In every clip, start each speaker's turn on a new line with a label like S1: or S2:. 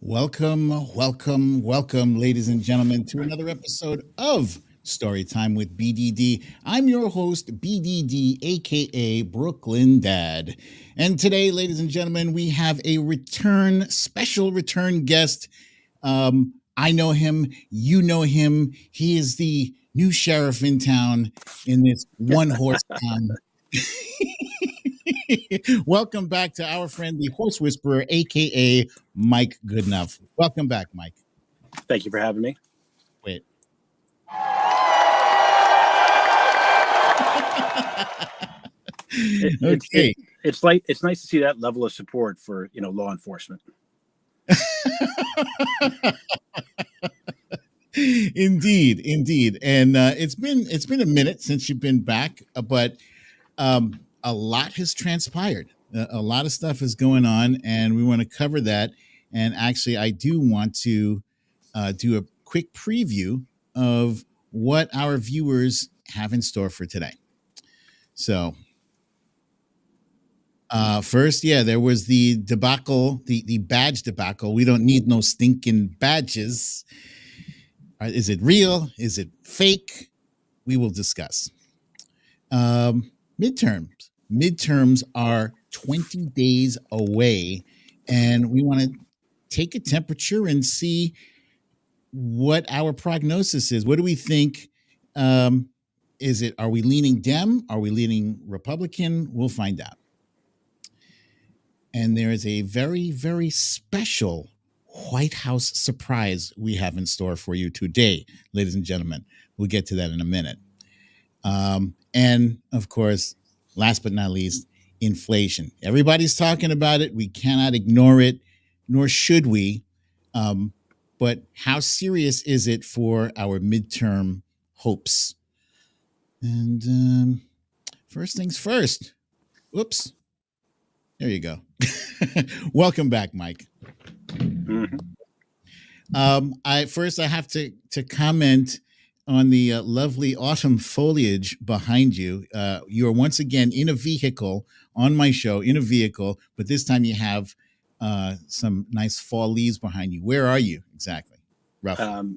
S1: Welcome, ladies and gentlemen, to another episode of Storytime with BDD. I'm your host, BDD, aka Brooklyn Dad. And today, ladies and gentlemen, we have a special return guest. I know him, you know him. He is the new sheriff in town in this one horse town. Welcome back to our friend, the horse whisperer, aka Mike Goodenough. Welcome back, Mike.
S2: Thank you for having me.
S1: Wait. Okay.
S2: It's nice to see that level of support for law enforcement.
S1: Indeed, and it's been a minute since you've been back, but a lot has transpired. A lot of stuff is going on, and we want to cover that. And actually, I do want to do a quick preview of what our viewers have in store for today. So, first, there was the debacle, the badge debacle. We don't need no stinking badges. Is it real? Is it fake? We will discuss. Midterms are 20 days away, and we want to take a temperature and see what our prognosis is. What do we think? Are we leaning Dem? Are we leaning Republican? We'll find out. And there is a very, very special White House surprise we have in store for you today, ladies and gentlemen. We'll get to that in a minute. And of course, last but not least, inflation. Everybody's talking about it. We cannot ignore it, nor should we. But how serious is it for our midterm hopes? And first things first. Whoops. There you go. Welcome back, Mike.
S2: Mm-hmm.
S1: I have to comment on the lovely autumn foliage behind you. You are once again in a vehicle on my show, but this time you have some nice fall leaves behind you. Where are you exactly? Roughly.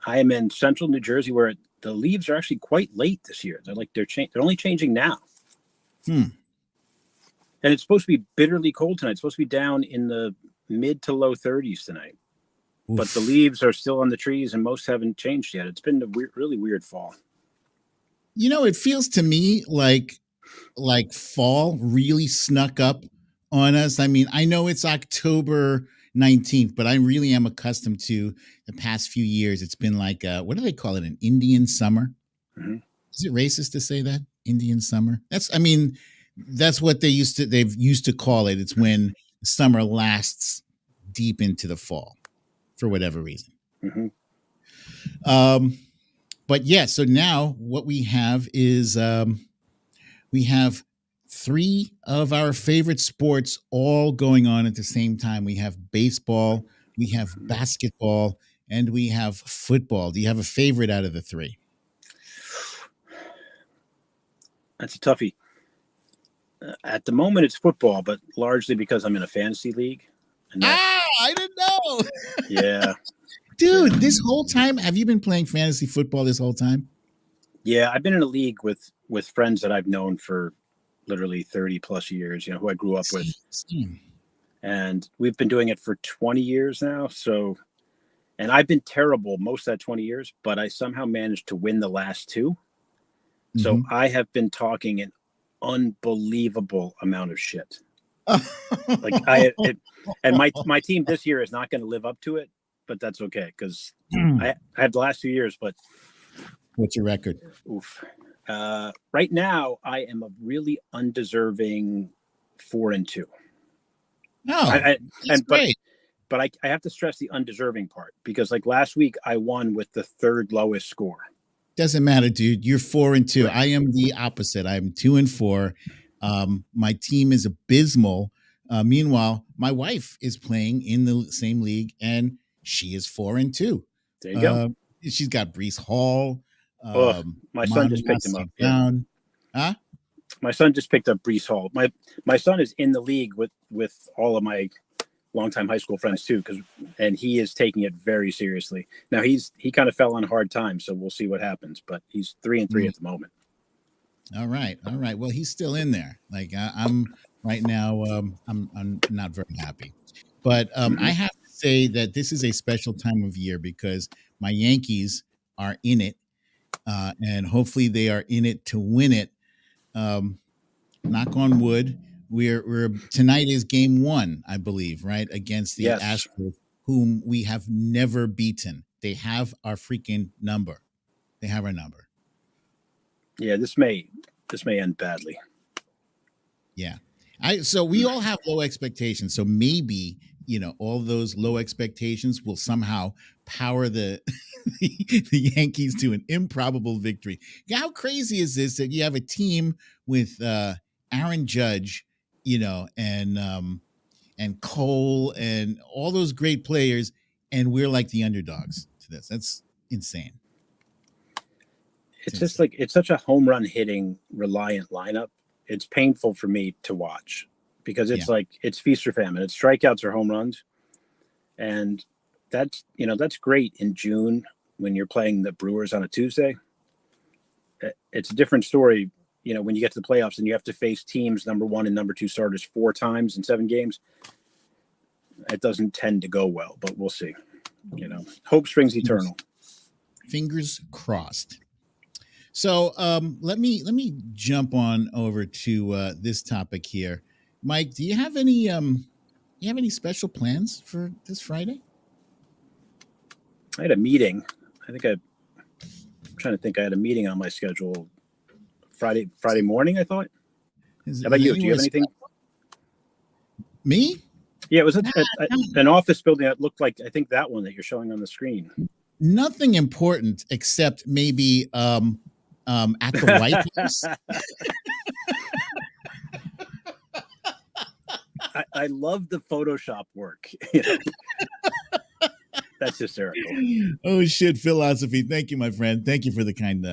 S2: I am in central New Jersey, where the leaves are actually quite late this year. They're only changing now. And it's supposed to be bitterly cold tonight. It's supposed to be down in the mid to low 30s tonight. Oof. But the leaves are still on the trees, and most haven't changed yet. It's been a really weird fall.
S1: It feels to me like fall really snuck up on us. I mean, I know it's October 19th, but I really am accustomed to the past few years. It's been like, what do they call it? An Indian summer? Mm-hmm. Is it racist to say that? Indian summer? That's what they've used to call it. It's when summer lasts deep into the fall for whatever reason.
S2: Mm-hmm.
S1: But yeah, so now what we have is we have three of our favorite sports all going on at the same time. We have baseball, we have basketball, and we have football. Do you have a favorite out of the three?
S2: That's a toughie. At the moment, it's football, but largely because I'm in a fantasy league.
S1: I didn't know.
S2: Yeah.
S1: Dude, this whole time, have you been playing fantasy football this whole time?
S2: Yeah, I've been in a league with friends that I've known for literally 30 plus years, who I grew up with. And we've been doing it for 20 years now. And I've been terrible most of that 20 years, but I somehow managed to win the last two. Mm-hmm. So I have been talking an unbelievable amount of shit. And my team this year is not going to live up to it, but that's okay because I have the last 2 years. But
S1: what's your record?
S2: Oof. Right now, I am a really undeserving 4-2.
S1: No,
S2: but I have to stress the undeserving part because like last week I won with the third lowest score.
S1: Doesn't matter, dude. You're 4-2. Right. I am the opposite. I am 2-4. My team is abysmal. Meanwhile, my wife is playing in the same league, and she is 4-2.
S2: There you go.
S1: She's got Breece Hall.
S2: My son just picked him up.
S1: Down. Huh?
S2: My son just picked up Breece Hall. My son is in the league with all of my longtime high school friends too, and he is taking it very seriously. Now he kind of fell on hard times, so we'll see what happens. But he's 3-3 at the moment.
S1: All right. Well, he's still in there. Like I'm right now. I'm not very happy, but I have to say that this is a special time of year because my Yankees are in it, and hopefully they are in it to win it. Knock on wood. We're tonight is game 1, I believe, right, against the Astros, whom we have never beaten. They have our freaking number. They have our number.
S2: Yeah, this may end badly.
S1: Yeah. So we all have low expectations. So maybe, all those low expectations will somehow power the the Yankees to an improbable victory. How crazy is this that you have a team with Aaron Judge, and Cole and all those great players, and we're like the underdogs to this. That's insane.
S2: It's just like it's such a home run hitting reliant lineup. It's painful for me to watch because it's like it's feast or famine. It's strikeouts or home runs, and that's great in June when you're playing the Brewers on a Tuesday. It's a different story, when you get to the playoffs and you have to face teams number 1 and number 2 starters 4 times in 7 games. It doesn't tend to go well, but we'll see. Hope springs eternal.
S1: Fingers crossed. So let me jump on over to this topic here. Mike, do you have any special plans for this Friday?
S2: I had a meeting. I'm trying to think. I had a meeting on my schedule Friday morning, I thought. How about you? Do you have anything?
S1: Me?
S2: Yeah, it was an office building that looked like, I think, that one that you're showing on the screen.
S1: Nothing important except maybe at the White House.
S2: I love the Photoshop work. That's hysterical.
S1: Oh shit, philosophy. Thank you, my friend. Thank you for the kind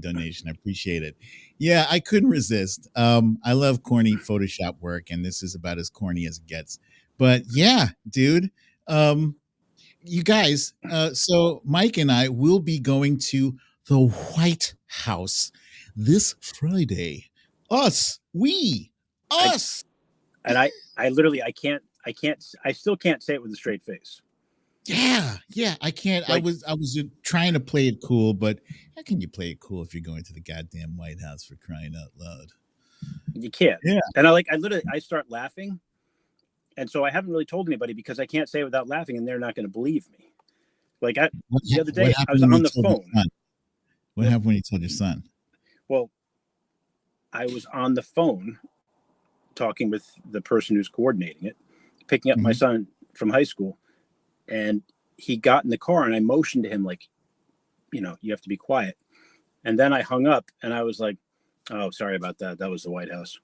S1: donation. I appreciate it. Yeah, I couldn't resist. I love corny Photoshop work, and this is about as corny as it gets. But yeah, dude. You guys, so Mike and I will be going to the White House this Friday. Us.
S2: And I still can't say it with a straight face.
S1: Yeah, I can't. I was trying to play it cool, but how can you play it cool if you're going to the goddamn White House, for crying out loud?
S2: You can't.
S1: Yeah.
S2: And I start laughing. And so I haven't really told anybody because I can't say it without laughing and they're not going to believe me. The other day I was on the phone.
S1: What happened when you told your son?
S2: Well, I was on the phone talking with the person who's coordinating it, picking up my son from high school. And he got in the car and I motioned to him you have to be quiet. And then I hung up and I was like, oh, sorry about that. That was the White House.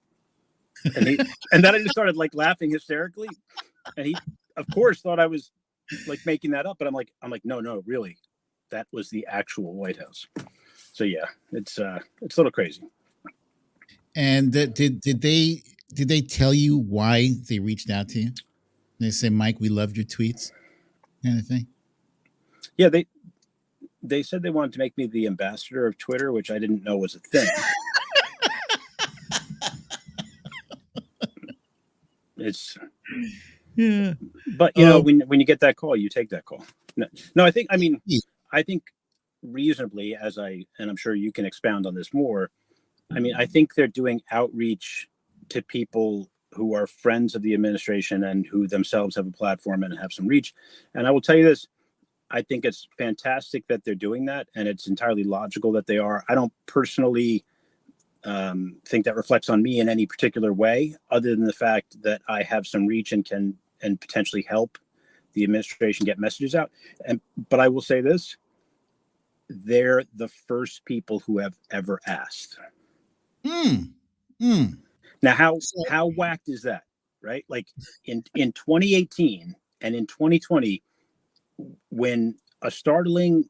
S2: And then I just started laughing hysterically. And he, of course, thought I was making that up. But I'm like, no, really, that was the actual White House. So yeah, it's a little crazy.
S1: And did they tell you why they reached out to you? They say, Mike, we loved your tweets, kind of thing.
S2: Yeah, they said they wanted to make me the ambassador of Twitter, which I didn't know was a thing. But when you get that call, you take that call. No, I think reasonably, and I'm sure you can expound on this more. I think they're doing outreach to people who are friends of the administration and who themselves have a platform and have some reach. And I will tell you this, I think it's fantastic that they're doing that. And it's entirely logical that they are. I don't personally think that reflects on me in any particular way, other than the fact that I have some reach and can potentially help the administration get messages out. But I will say this, they're the first people who have ever asked. Now, how whacked is that, right? In 2018 and in 2020, when a startling,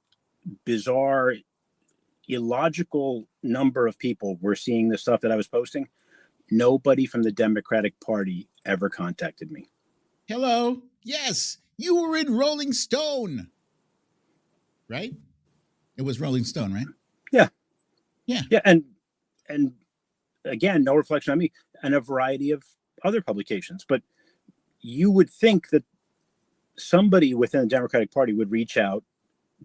S2: bizarre, illogical number of people were seeing the stuff that I was posting, nobody from the Democratic Party ever contacted me.
S1: Hello. Yes, you were in Rolling Stone, right? It was Rolling Stone, right?
S2: Yeah.
S1: Yeah.
S2: Yeah. And again, no reflection on me, and a variety of other publications. But you would think that somebody within the Democratic Party would reach out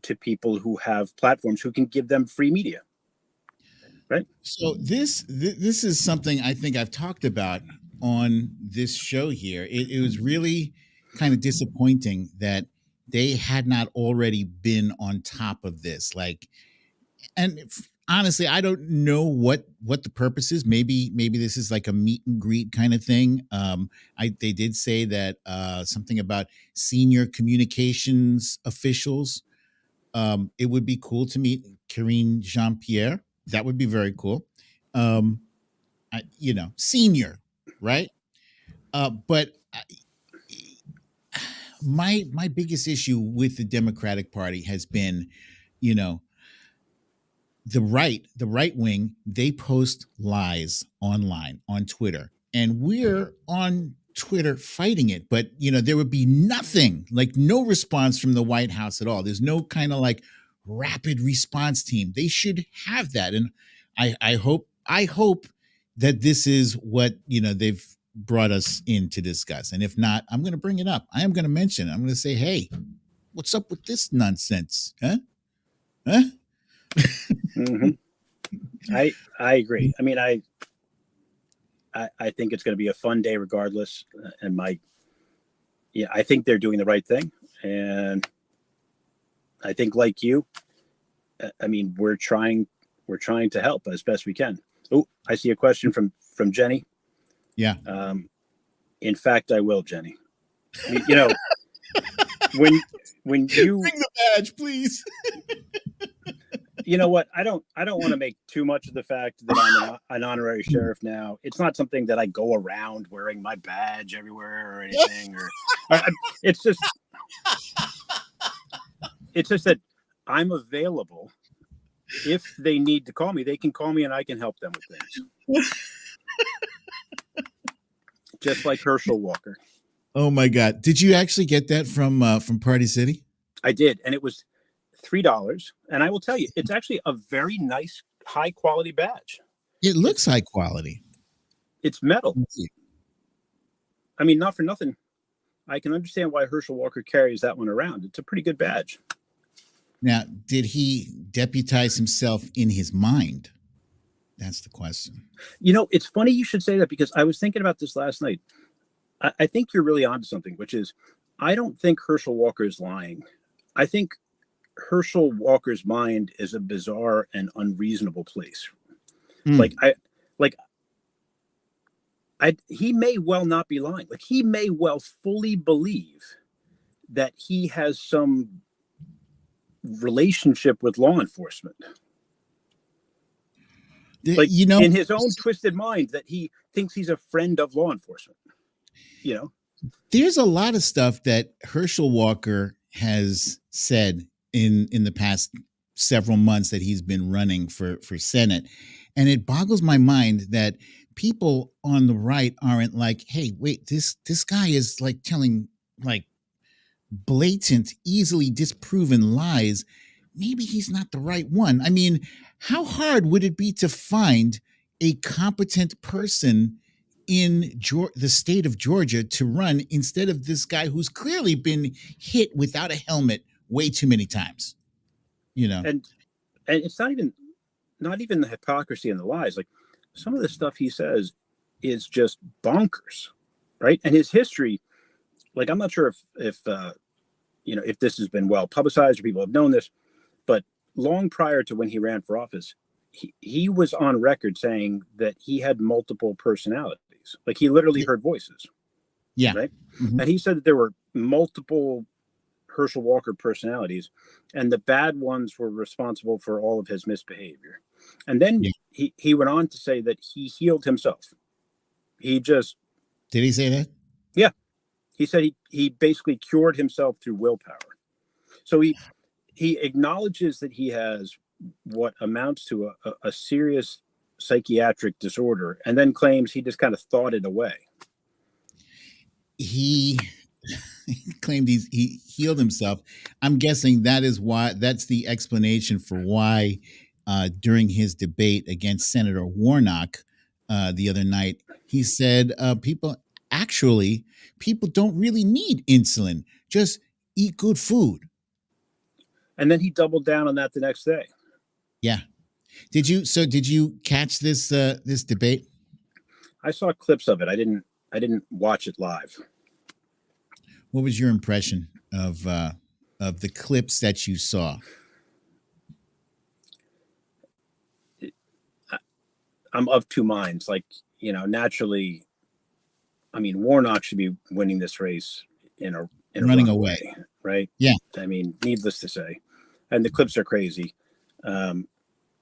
S2: to people who have platforms who can give them free media, right?
S1: So this is something I think I've talked about on this show here. It was really kind of disappointing that they had not already been on top of this. Like, and honestly, I don't know what the purpose is. Maybe this is like a meet and greet kind of thing. They did say that something about senior communications officials. It would be cool to meet Karine Jean Pierre. That would be very cool. Um, Senior, right? But my biggest issue with the Democratic Party has been, you know, the right wing, they post lies online on Twitter, and we're on Twitter fighting it. But there would be nothing, like no response from the White House at all. There's no kind of like rapid response team. They should have that. And I hope that this is what they've brought us in to discuss. And if not, I'm going to bring it up. I am going to mention it. I'm going to say, hey, what's up with this nonsense? Huh?
S2: Mm-hmm. I agree. I mean, I think it's going to be a fun day regardless. And I think they're doing the right thing. And I think, like you, I mean, we're trying to help as best we can. Oh, I see a question from Jenny.
S1: Yeah.
S2: In fact, I will, Jenny. When you
S1: bring the badge, please.
S2: You know what? I don't want to make too much of the fact that I'm an honorary sheriff now. It's not something that I go around wearing my badge everywhere or anything. It's just that I'm available. If they need to call me, they can call me, and I can help them with things. Just like Herschel Walker.
S1: Oh my God! Did you actually get that from Party City?
S2: I did, and it was $3. And I will tell you, it's actually a very nice, high quality badge.
S1: It looks high quality.
S2: It's metal. I mean, not for nothing. I can understand why Herschel Walker carries that one around. It's a pretty good badge.
S1: Now, did he deputize himself in his mind? That's the question.
S2: It's funny you should say that, because I was thinking about this last night. I think you're really onto something, which is, I don't think Herschel Walker is lying. I think Herschel Walker's mind is a bizarre and unreasonable place. He may well not be lying. Like, he may well fully believe that he has some relationship with law enforcement. In his own twisted mind, that he thinks he's a friend of law enforcement. There's
S1: a lot of stuff that Herschel Walker has said in the past several months that he's been running for Senate. And it boggles my mind that people on the right aren't like, hey, wait, this guy is like telling like blatant, easily disproven lies. Maybe he's not the right one. I mean, how hard would it be to find a competent person in the state of Georgia to run instead of this guy who's clearly been hit without a helmet way too many times?
S2: And it's not even the hypocrisy and the lies. Like, some of the stuff he says is just bonkers, right? And his history, like, I'm not sure if this has been well publicized or people have known this, but long prior to when he ran for office, he was on record saying that he had multiple personalities. Like, he literally heard voices.
S1: Yeah.
S2: Right.
S1: Mm-hmm.
S2: And he said that there were multiple Herschel Walker personalities, and the bad ones were responsible for all of his misbehavior. And then he went on to say that he healed himself. Did
S1: he say that?
S2: Yeah. He said he basically cured himself through willpower. So he acknowledges that he has what amounts to a serious psychiatric disorder, and then claims he just kind of thought it away.
S1: He claimed he healed himself. I'm guessing that's the explanation for why during his debate against Senator Warnock the other night, he said people don't really need insulin. Just eat good food.
S2: And then he doubled down on that the next day.
S1: Yeah. Did you catch this debate?
S2: I saw clips of it. I didn't watch it live.
S1: What was your impression of the clips that you saw?
S2: I'm of two minds. Like, naturally, I mean, Warnock should be winning this race in a
S1: Running away,
S2: right?
S1: Yeah.
S2: I mean, needless to say, and the clips are crazy.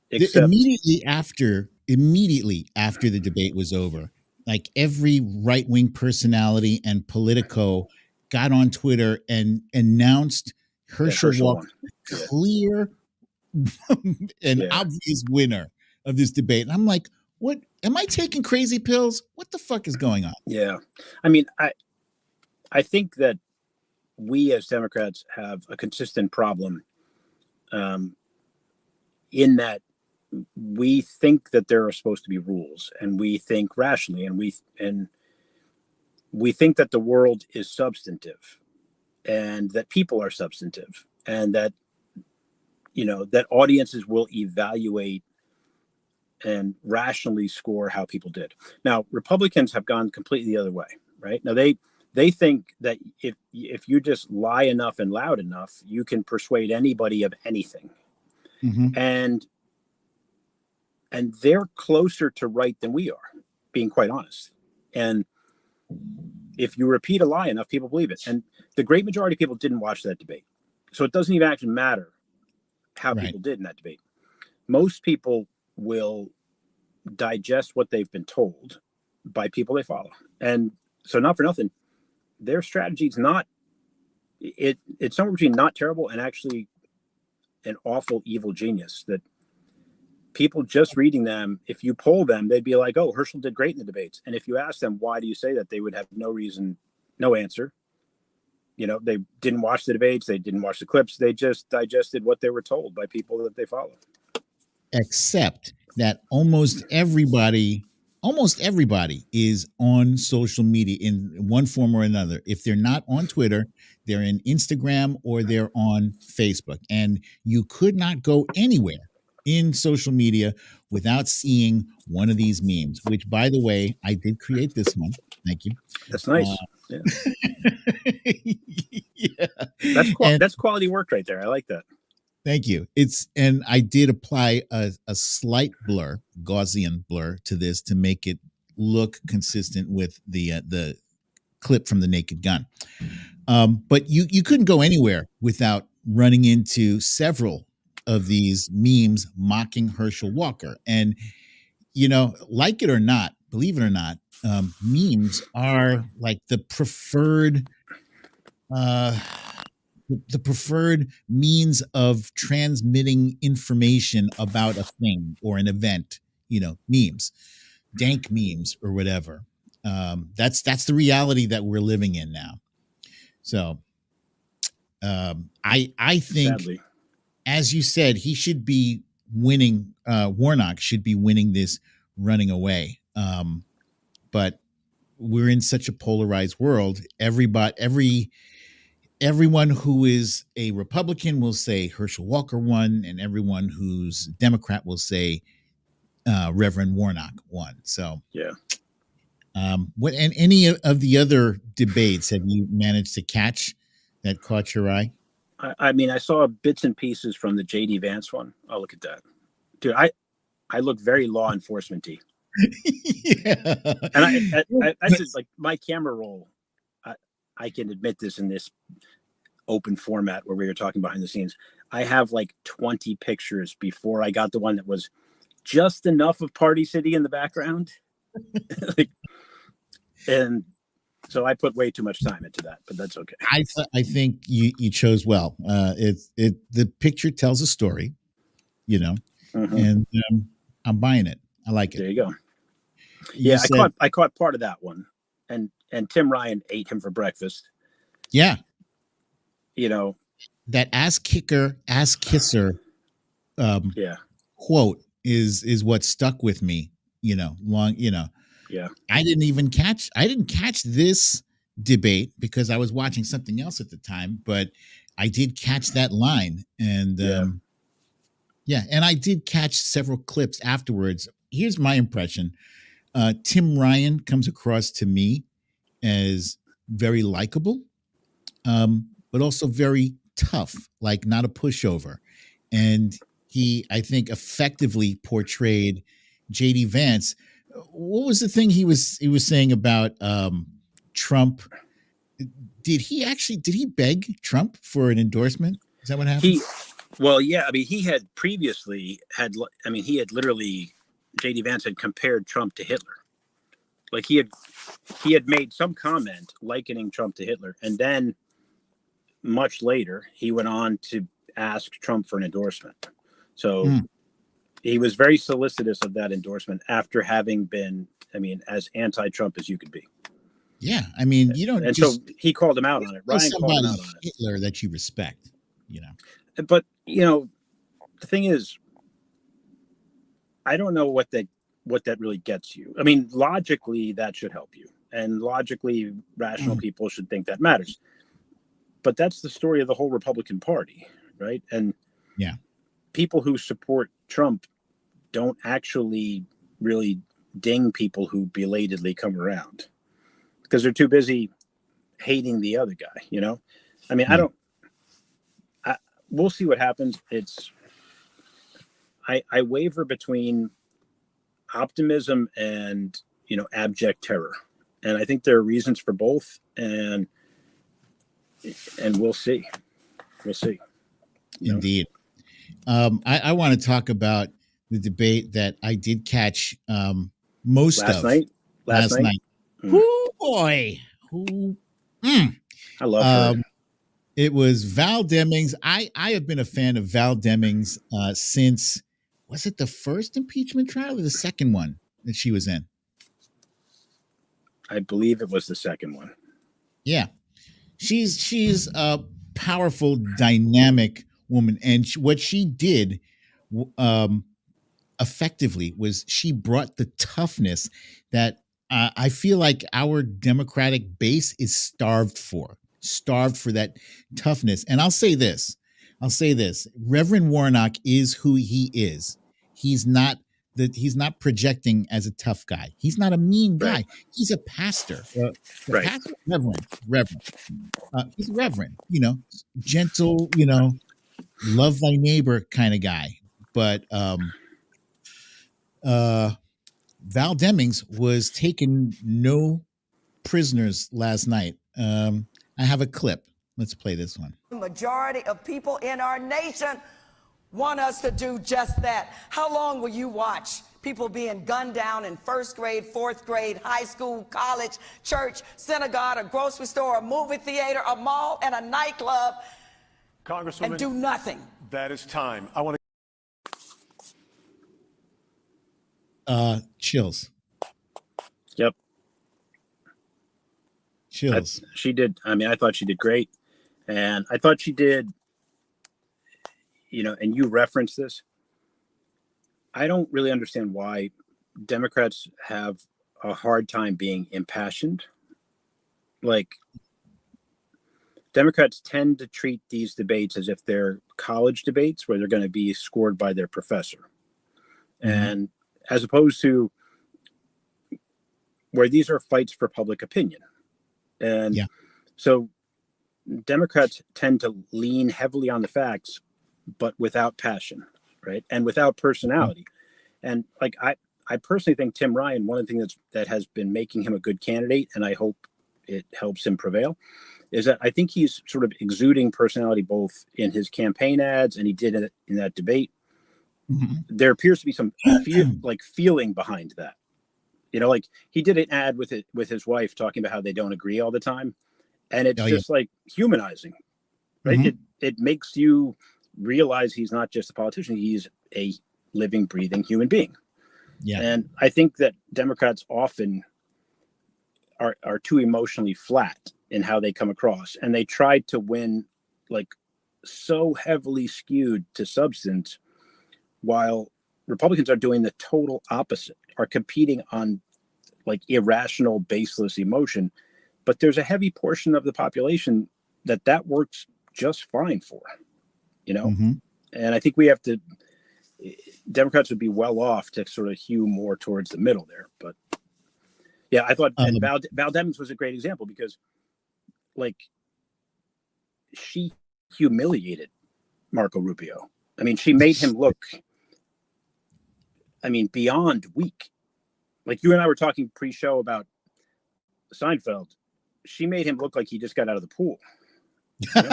S2: Except
S1: immediately after the debate was over, like every right-wing personality and politico got on Twitter and announced Herschel Walker clear and obvious winner of this debate. And I'm like, what? Am I taking crazy pills? What the fuck is going on?
S2: Yeah. I mean, I think that we as Democrats have a consistent problem in that we think that there are supposed to be rules, and we think rationally, and we think that the world is substantive, and that people are substantive, and that that audiences will evaluate and rationally score how people did. Now, Republicans have gone completely the other way, right? Now they think that if you just lie enough and loud enough, you can persuade anybody of anything.
S1: Mm-hmm.
S2: And they're closer to right than we are, being quite honest. And if you repeat a lie enough, people believe it. And the great majority of people didn't watch that debate. So it doesn't even actually matter how people did in that debate. Most people will digest what they've been told by people they follow. And so, not for nothing, their strategy is not, it's somewhere between not terrible and actually an awful, evil genius that people just reading them, if you poll them, they'd be like, oh, Herschel did great in the debates. And if you ask them, why do you say that? They would have no reason, no answer. They didn't watch the debates. They didn't watch the clips. They just digested what they were told by people that they follow.
S1: Except that almost everybody is on social media in one form or another. If they're not on Twitter, they're in Instagram or they're on Facebook. And you could not go anywhere in social media without seeing one of these memes, which, by the way, I did create this one. Thank you.
S2: That's nice.
S1: Yeah.
S2: That's quality work right there. I like that.
S1: Thank you. And I did apply a slight blur, Gaussian blur, to this to make it look consistent with the clip from The Naked Gun. But you couldn't go anywhere without running into several of these memes mocking Herschel Walker. And, like it or not, believe it or not, memes are like the preferred means of transmitting information about a thing or an event. Memes, dank memes or whatever. That's the reality that we're living in now. So I think, sadly, as you said, he should be winning. Warnock should be winning this running away. But we're in such a polarized world. Everyone who is a Republican will say Herschel Walker won, and everyone who's Democrat will say Reverend Warnock won. So
S2: yeah.
S1: What and any of the other debates have you managed to catch that caught your eye?
S2: I mean, I saw bits and pieces from the JD Vance one. Oh, look at that, dude! I look very law enforcement-y. Yeah. And I just like my camera roll. I can admit this in this open format where we were talking behind the scenes. I have like 20 pictures before I got the one that was just enough of Party City in the background. And so I put way too much time into that, but that's okay.
S1: I think you chose well. The picture tells a story, and I'm buying it. I like it.
S2: There you go. I caught part of that one, and Tim Ryan ate him for breakfast.
S1: Yeah.
S2: You know,
S1: That ass kicker, ass kisser
S2: yeah,
S1: quote is what stuck with me, long,
S2: yeah,
S1: I didn't catch this debate because I was watching something else at the time, but I did catch that line. And
S2: yeah.
S1: yeah, and I did catch several clips afterwards. Here's my impression. Tim Ryan comes across to me as very likable, but also very tough, like not a pushover. And he, I think, effectively portrayed JD Vance. What was the thing he was saying about Trump? Did he beg Trump for an endorsement? Is that what happened?
S2: Well, yeah. I mean, he had previously had. I mean, he had literally JD Vance had compared Trump to Hitler. Like he had made some comment likening Trump to Hitler, and then much later he went on to ask Trump for an endorsement. So he was very solicitous of that endorsement after having been, I mean, as anti-Trump as you could be.
S1: Yeah, I mean, you don't
S2: And
S1: just
S2: so he called him out on it. Ryan called him
S1: somebody
S2: out on it.
S1: Hitler that you respect.
S2: But the thing is, I don't know what that really gets you. I mean, logically that should help you, and logically rational people should think that matters. But that's the story of the whole Republican Party, right? And
S1: Yeah,
S2: people who support Trump don't actually really ding people who belatedly come around because they're too busy hating the other guy. I mean,
S1: yeah.
S2: We'll see what happens. I waver between optimism and abject terror, and I think there are reasons for both, and we'll see.
S1: Indeed. I want to talk about the debate that I did catch most
S2: last
S1: of
S2: night.
S1: Whoo, boy. Who?
S2: I love her.
S1: It was Val Demings. I have been a fan of Val Demings since, was it the first impeachment trial or the second one that she was in?
S2: I believe it was the second one.
S1: Yeah. She's a powerful, dynamic woman. And what she did effectively was she brought the toughness that I feel like our Democratic base is starved for that toughness. And I'll say this, Reverend Warnock is who he is. He's not projecting as a tough guy. He's not a mean guy.
S2: Right.
S1: He's a pastor.
S2: Right.
S1: Pastor, reverend. He's a reverend, gentle, love thy neighbor kind of guy. But Val Demings was taking no prisoners last night. I have a clip. Let's play this one.
S3: The majority of people in our nation want us to do just that. How long will you watch people being gunned down in first grade, fourth grade, high school, college, church, synagogue, a grocery store, a movie theater, a mall, and a nightclub,
S4: Congresswoman,
S3: and do nothing?
S4: That is time. I want to.
S1: Chills.
S2: Yep.
S1: Chills.
S2: She did. I mean, I thought she did great. And I thought she did, and you referenced this. I don't really understand why Democrats have a hard time being impassioned. Like, Democrats tend to treat these debates as if they're college debates where they're going to be scored by their professor. And as opposed to where these are fights for public opinion. And so Democrats tend to lean heavily on the facts, but without passion, right? And without personality. And like, I personally think Tim Ryan, one of the things that has been making him a good candidate, and I hope it helps him prevail, is that I think he's sort of exuding personality both in his campaign ads, and he did it in that debate. There appears to be some feeling behind that. Like he did an ad with his wife talking about how they don't agree all the time. And it's just like humanizing, right? It makes you realize he's not just a politician. He's a living, breathing human being. Yeah. And I think that Democrats often are too emotionally flat in how they come across. And they tried to win like so heavily skewed to substance, while Republicans are doing the total opposite, are competing on like irrational, baseless emotion. But there's a heavy portion of the population that works just fine for, you know?
S1: Mm-hmm.
S2: And I think we have to, Democrats would be well off to sort of hew more towards the middle there. But yeah, I thought, and Val Demers was a great example, because like she humiliated Marco Rubio. I mean, she made him look, I mean, beyond weak. Like you and I were talking pre-show about Seinfeld. She made him look like he just got out of the pool. You know?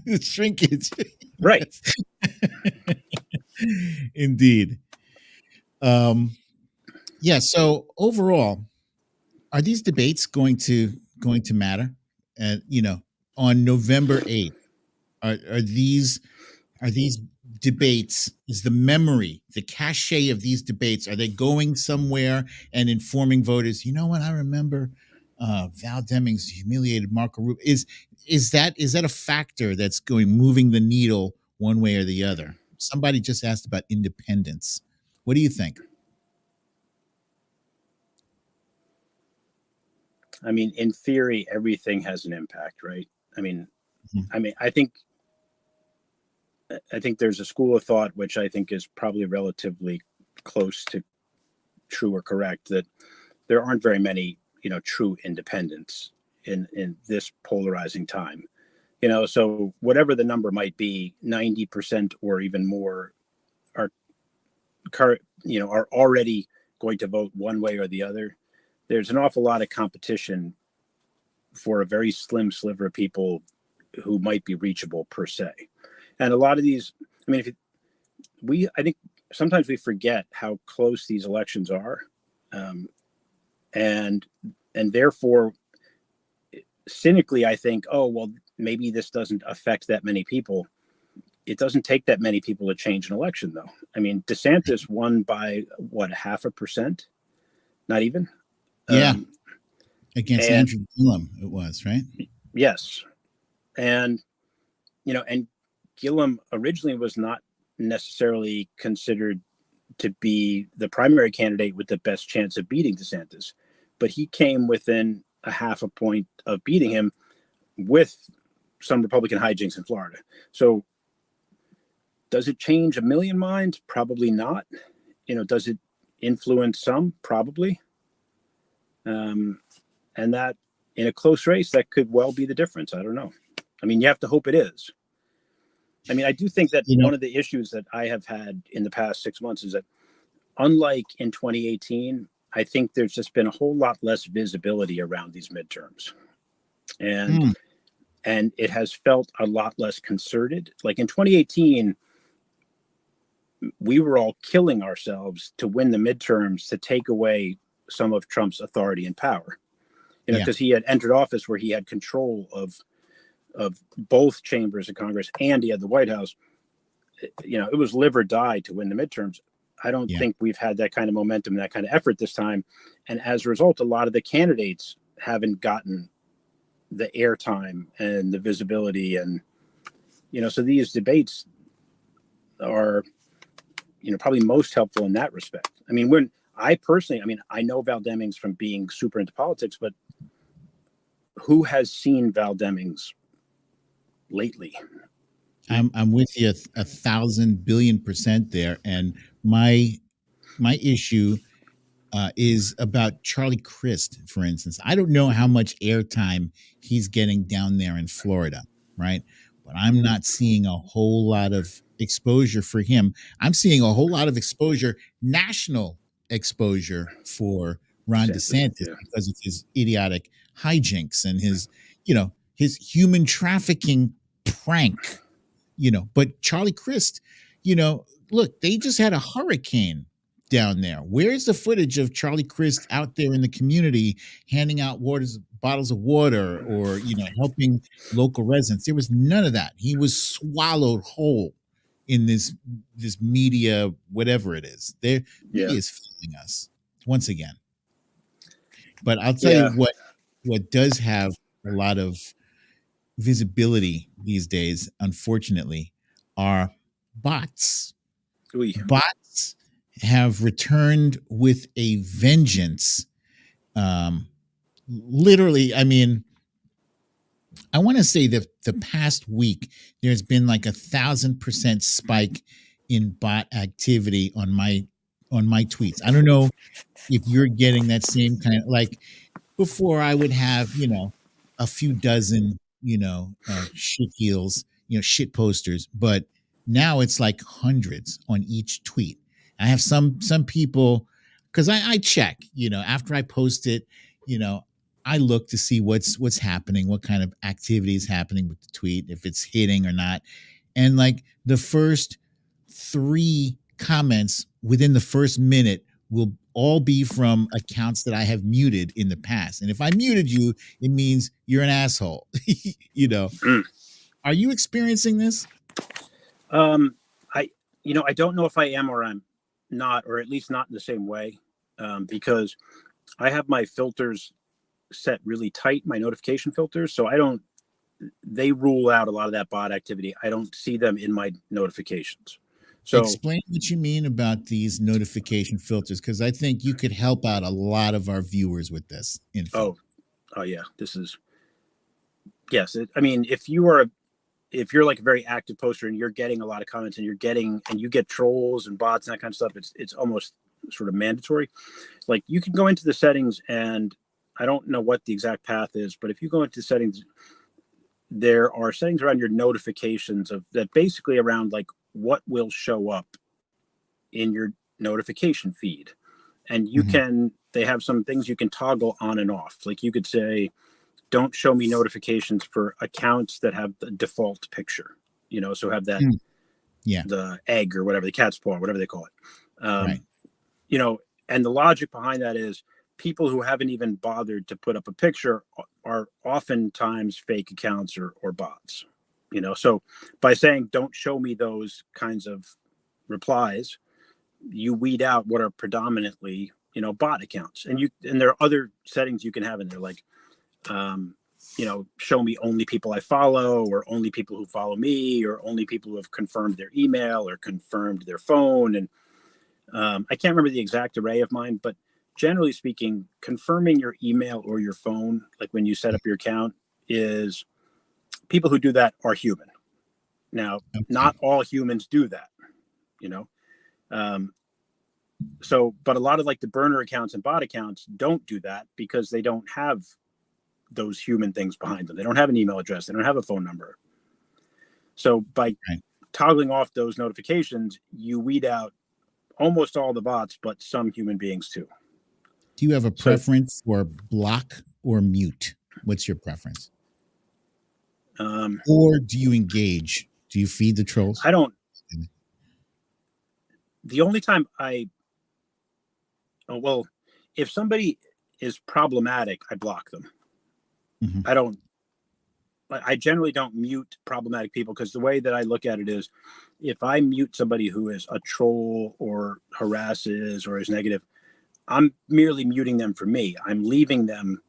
S1: The shrinkage.
S2: Right.
S1: Indeed. Yeah. So overall, are these debates going to matter? And on November 8th, are these debates, is the memory, the cachet of these debates, are they going somewhere and informing voters? You know what? I remember Val Demings humiliated Marco Rubio. Is that a factor that's moving the needle one way or the other? Somebody just asked about independence. What do you think?
S2: I mean, in theory, everything has an impact, right? I mean, I think there's a school of thought, which I think is probably relatively close to true or correct, that there aren't very many, true independents in this polarizing time. So whatever the number might be, 90% or even more are already going to vote one way or the other. There's an awful lot of competition for a very slim sliver of people who might be reachable per se. And a lot of these, I mean, I think sometimes we forget how close these elections are. And therefore, cynically, I think, oh, well, maybe this doesn't affect that many people. It doesn't take that many people to change an election, though. I mean, DeSantis won by, what, 0.5%? Not even?
S1: Yeah. Against Andrew Gillum, it was, right?
S2: Yes. And Gillum originally was not necessarily considered to be the primary candidate with the best chance of beating DeSantis, but he came within 0.5 point of beating him with some Republican hijinks in Florida. So does it change a million minds? Probably not. Does it influence some? Probably. And that in a close race, that could well be the difference. I don't know. I mean, you have to hope it is. I mean, I do think that one of the issues that I have had in the past 6 months is that, unlike in 2018, I think there's just been a whole lot less visibility around these midterms. And it has felt a lot less concerted. Like in 2018, we were all killing ourselves to win the midterms to take away some of Trump's authority and power. Because he had entered office where he had control of both chambers of Congress and he had the White House. It was live or die to win the midterms. I don't think we've had that kind of momentum and that kind of effort this time. And as a result, a lot of the candidates haven't gotten the airtime and the visibility. And, so these debates are, probably most helpful in that respect. I mean, I know Val Demings from being super into politics, but who has seen Val Demings lately?
S1: I'm with you 1,000 billion% there. And my issue is about Charlie Crist, for instance. I don't know how much airtime he's getting down there in Florida, right? But I'm not seeing a whole lot of exposure for him. I'm seeing a whole lot of exposure, national exposure, for Ron DeSantis because of his idiotic hijinks and his human trafficking prank, but Charlie Crist, look, they just had a hurricane down there. Where's the footage of Charlie Crist out there in the community handing out bottles of water or, helping local residents? There was none of that. He was swallowed whole in this media, whatever it is. Media is failing us once again. But I'll tell you what does have a lot of visibility these days, unfortunately, are bots.
S2: Ooh.
S1: Bots have returned with a vengeance. Literally, I mean, I want to say that the past week there's been like 1,000% spike in bot activity on my tweets. I don't know if you're getting that same kind of, like, before I would have, a few dozen, shit heels, shit posters, but now it's like hundreds on each tweet. I have some people, because I check, after I post it, I look to see what's happening, what kind of activity is happening with the tweet, if it's hitting or not. And like the first 3 comments within the first minute will all be from accounts that I have muted in the past. And if I muted you, it means you're an asshole. Are you experiencing this?
S2: I don't know if I am or I'm not, or at least not in the same way, because I have my filters set really tight, my notification filters. So they rule out a lot of that bot activity. I don't see them in my notifications. So
S1: explain what you mean about these notification filters, because I think you could help out a lot of our viewers with this info.
S2: Oh yeah. Yes. I mean, if you're like a very active poster and you're getting a lot of comments and you get trolls and bots and that kind of stuff, it's almost sort of mandatory. Like, you can go into the settings, and I don't know what the exact path is, but if you go into settings, there are settings around your notifications that basically around like what will show up in your notification feed. And they have some things you can toggle on and off. Like, you could say, don't show me notifications for accounts that have the default picture, so have that, the egg or whatever, the cat's paw, whatever they call it.
S1: Right.
S2: And the logic behind that is people who haven't even bothered to put up a picture are oftentimes fake accounts or bots, so by saying, don't show me those kinds of replies, you weed out what are predominantly, bot accounts. And there are other settings you can have in there, like, show me only people I follow, or only people who follow me, or only people who have confirmed their email or confirmed their phone. And I can't remember the exact array of mine, but generally speaking, confirming your email or your phone, like when you set up your account, is people who do that are human. Now, not all humans do that, but a lot of like the burner accounts and bot accounts don't do that because they don't have those human things behind them. They don't have an email address. They don't have a phone number. So by toggling off those notifications, you weed out almost all the bots, but some human beings too.
S1: Do you have a preference for block or mute? What's your preference? Or do you engage? Do you feed the trolls?
S2: I don't. The only time if somebody is problematic, I block them. I generally don't mute problematic people, because the way that I look at it is, if I mute somebody who is a troll or harasses or is negative, I'm merely muting them for me. I'm leaving them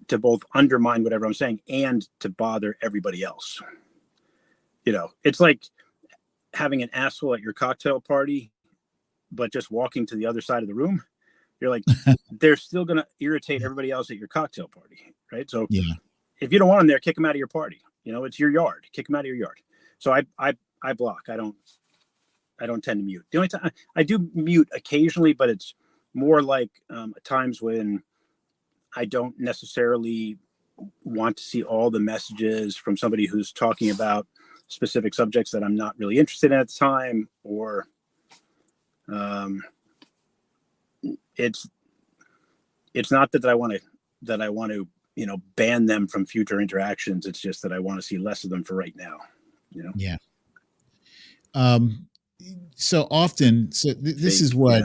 S2: to both undermine whatever I'm saying and to bother everybody else. It's like having an asshole at your cocktail party, but just walking to the other side of the room. You're like, they're still going to irritate everybody else at your cocktail party, right? So if you don't want them there, kick them out of your party. It's your yard. Kick them out of your yard. So I block. I don't tend to mute. The only time I do mute occasionally, but it's more like times when I don't necessarily want to see all the messages from somebody who's talking about specific subjects that I'm not really interested in at the time, or it's not that I want to ban them from future interactions. It's just that I want to see less of them for right now.
S1: Yeah. So often, this is what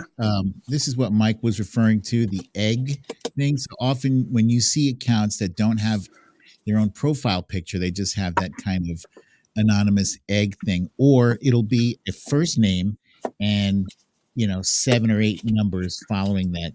S1: Mike was referring to, the egg thing. So often when you see accounts that don't have their own profile picture, they just have that kind of anonymous egg thing, or it'll be a first name and 7 or 8 numbers following that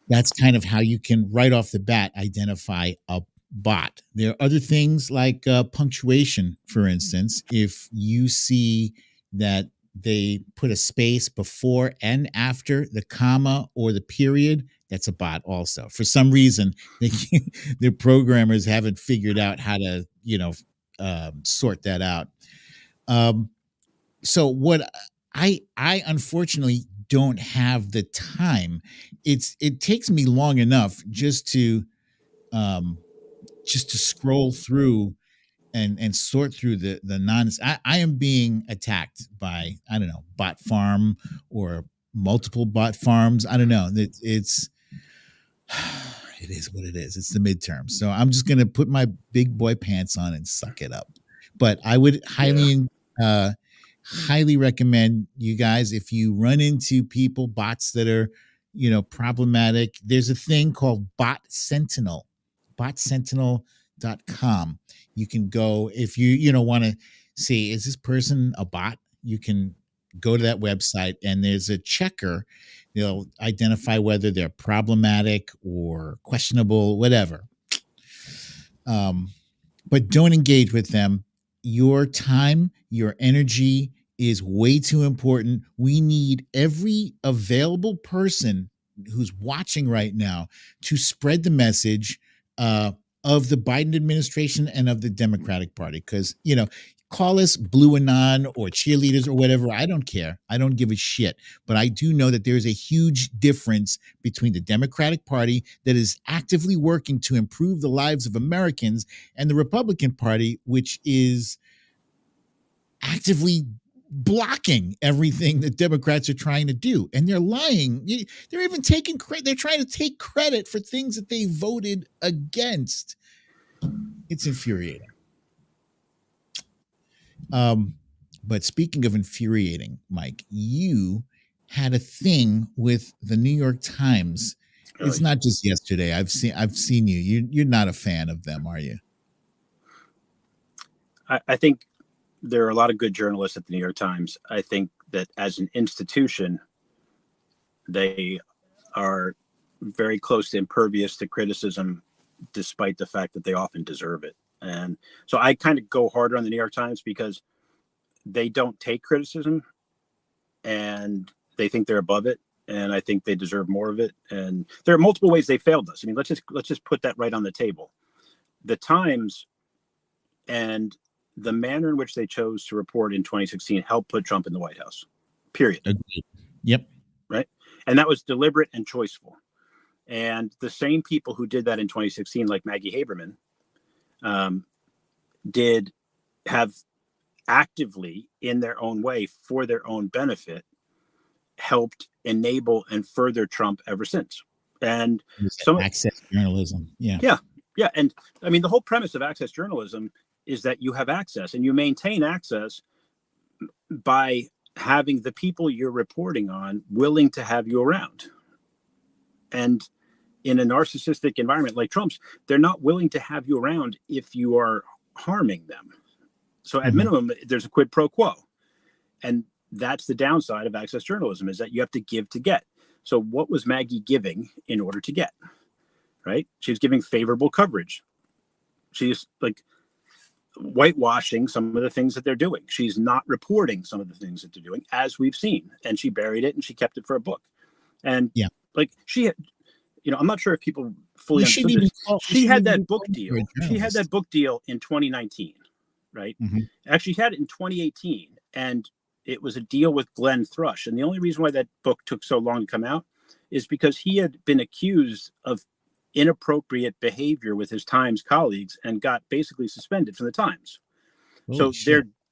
S1: That's kind of how you can right off the bat identify a bot. There are other things like punctuation, for instance. If you see that they put a space before and after the comma or the period, that's a bot also. For some reason, their programmers haven't figured out how to, sort that out. So what I unfortunately don't have the time. It takes me long enough um just to scroll through and sort through the nonsense. I am being attacked by, I don't know, bot farm or multiple bot farms. I don't know. It's it is what it is. It's the midterm. So I'm just gonna put my big boy pants on and suck it up. But I would uh highly recommend you guys, if you run into bots that are, problematic. There's a thing called botsentinel.com. You can go, if you want to see, is this person a bot? You can go to that website and there's a checker. They'll identify whether they're problematic or questionable, whatever. But don't engage with them. Your time, your energy is way too important. We need every available person who's watching right now to spread the message of the Biden administration and of the Democratic Party. Because, call us blue anon or cheerleaders or whatever. I don't care. I don't give a shit. But I do know that there's a huge difference between the Democratic Party that is actively working to improve the lives of Americans and the Republican Party, which is actively blocking everything that Democrats are trying to do. And they're lying. They're even taking credit. They're trying to take credit for things that they voted against. It's infuriating. But speaking of infuriating, Mike, you had a thing with the New York Times. It's not just yesterday. I've seen you. You're not a fan of them, are you?
S2: I think there are a lot of good journalists at the New York Times. I think that as an institution, they are very close to impervious to criticism, despite the fact that they often deserve it. And so I kind of go harder on the New York Times because they don't take criticism and they think they're above it. And I think they deserve more of it. And there are multiple ways they failed us. I mean, let's just put that right on the table. The Times and the manner in which they chose to report in 2016 helped put Trump in the White House, period.
S1: Agreed. Yep.
S2: Right. And that was deliberate and choiceful. And the same people who did that in 2016, like Maggie Haberman, did have actively, in their own way, for their own benefit, helped enable and further Trump ever since. And some
S1: access journalism. Yeah.
S2: Yeah. Yeah. And I mean, the whole premise of access journalism is that you have access and you maintain access by having the people you're reporting on willing to have you around. And in a narcissistic environment like Trump's, they're not willing to have you around if you are harming them. So at minimum, there's a quid pro quo. And that's the downside of access journalism, is that you have to give to get. So what was Maggie giving in order to get? Right? She was giving favorable coverage. She's like whitewashing some of the things that they're doing. She's not reporting some of the things that they're doing, as we've seen. And she buried it and she kept it for a book. And like she had, I'm not sure if people fully understood this. She had that book deal. She had that book deal in 2019, right? Actually, she had it in 2018. And it was a deal with Glenn Thrush. And the only reason why that book took so long to come out is because he had been accused of inappropriate behavior with his Times colleagues and got basically suspended from the Times. So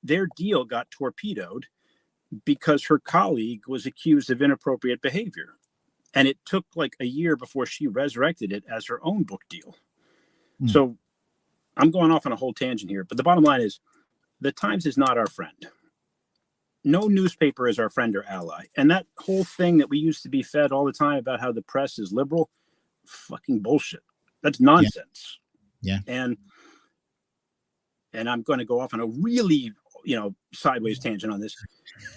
S2: their deal got torpedoed because her colleague was accused of inappropriate behavior. And it took like a year before she resurrected it as her own book deal. So I'm going off on a whole tangent here, but the bottom line is the Times is not our friend. No newspaper is our friend or ally. And that whole thing that we used to be fed all the time about how the press is liberal, fucking bullshit. That's nonsense.
S1: Yeah.
S2: And I'm going to go off on a really, sideways tangent on this.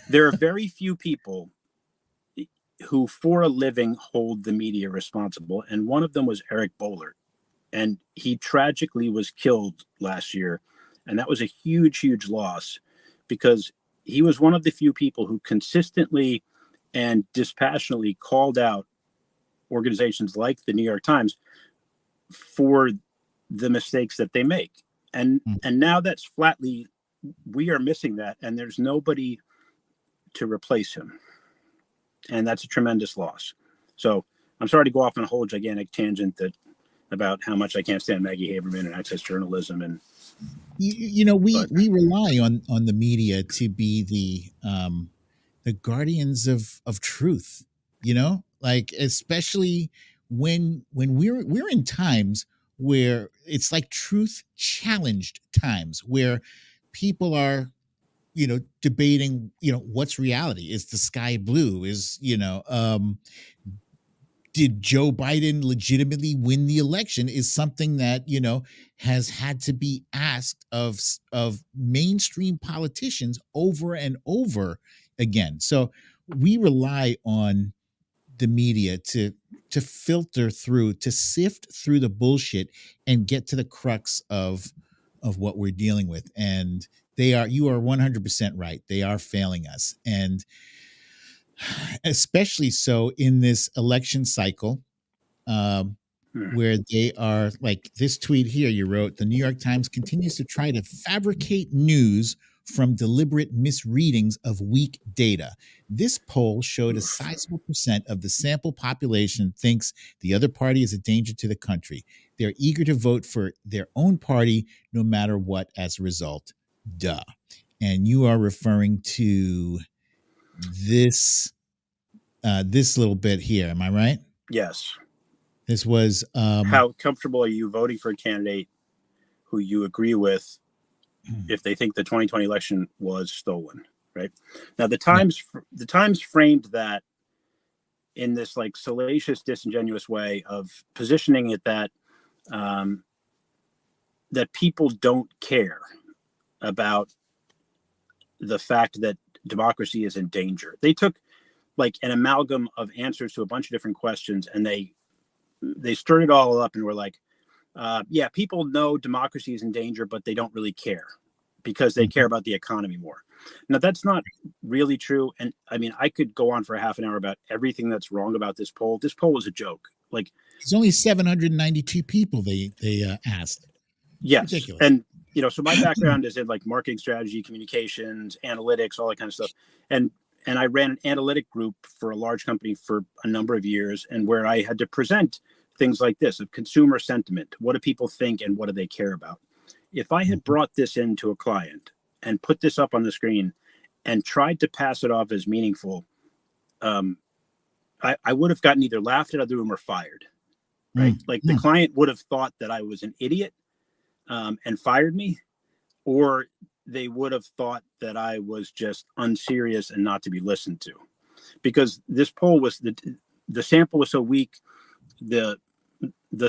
S2: There are very few people who for a living hold the media responsible. And one of them was Eric Boehlert. And he tragically was killed last year. And that was a huge, huge loss because he was one of the few people who consistently and dispassionately called out organizations like the New York Times for the mistakes that they make. And now that's flatly, we are missing that. And there's nobody to replace him. And that's a tremendous loss. So I'm sorry to go off on a whole gigantic tangent about how much I can't stand Maggie Haberman and access journalism. And
S1: we rely on the media to be the guardians of truth. Like especially when we're in times where it's like truth challenged times where people are debating, what's reality? Is the sky blue? Did Joe Biden legitimately win the election is something that, has had to be asked of mainstream politicians over and over again. So we rely on the media to filter through, to sift through the bullshit and get to the crux of what we're dealing with. And you are 100% right. They are failing us. And especially so in this election cycle, where they are like this tweet here you wrote, the New York Times continues to try to fabricate news from deliberate misreadings of weak data. This poll showed a sizable percent of the sample population thinks the other party is a danger to the country. They're eager to vote for their own party no matter what as a result. Duh. And you are referring to this little bit here. Am I right?
S2: yes.
S1: This was
S2: How comfortable are you voting for a candidate who you agree with if they think the 2020 election was stolen, right? Now the Times framed that in this like salacious, disingenuous way of positioning it that that people don't care about the fact that democracy is in danger. They took like an amalgam of answers to a bunch of different questions and they stirred it all up and were like, yeah, people know democracy is in danger, but they don't really care because they care about the economy more. Now, that's not really true. And I mean, I could go on for a half an hour about everything that's wrong about this poll. This poll was a joke. Like,
S1: it's only 792 people they asked.
S2: Yes.
S1: Ridiculous.
S2: And, so my background is in like marketing strategy, communications, analytics, all that kind of stuff. And I ran an analytic group for a large company for a number of years, and where I had to present things like this of consumer sentiment. What do people think and what do they care about? If I had brought this into a client and put this up on the screen and tried to pass it off as meaningful, I would have gotten either laughed out of the room or fired, right? Like the client would have thought that I was an idiot and fired me, or they would have thought that I was just unserious and not to be listened to, because this poll was the sample was so weak. The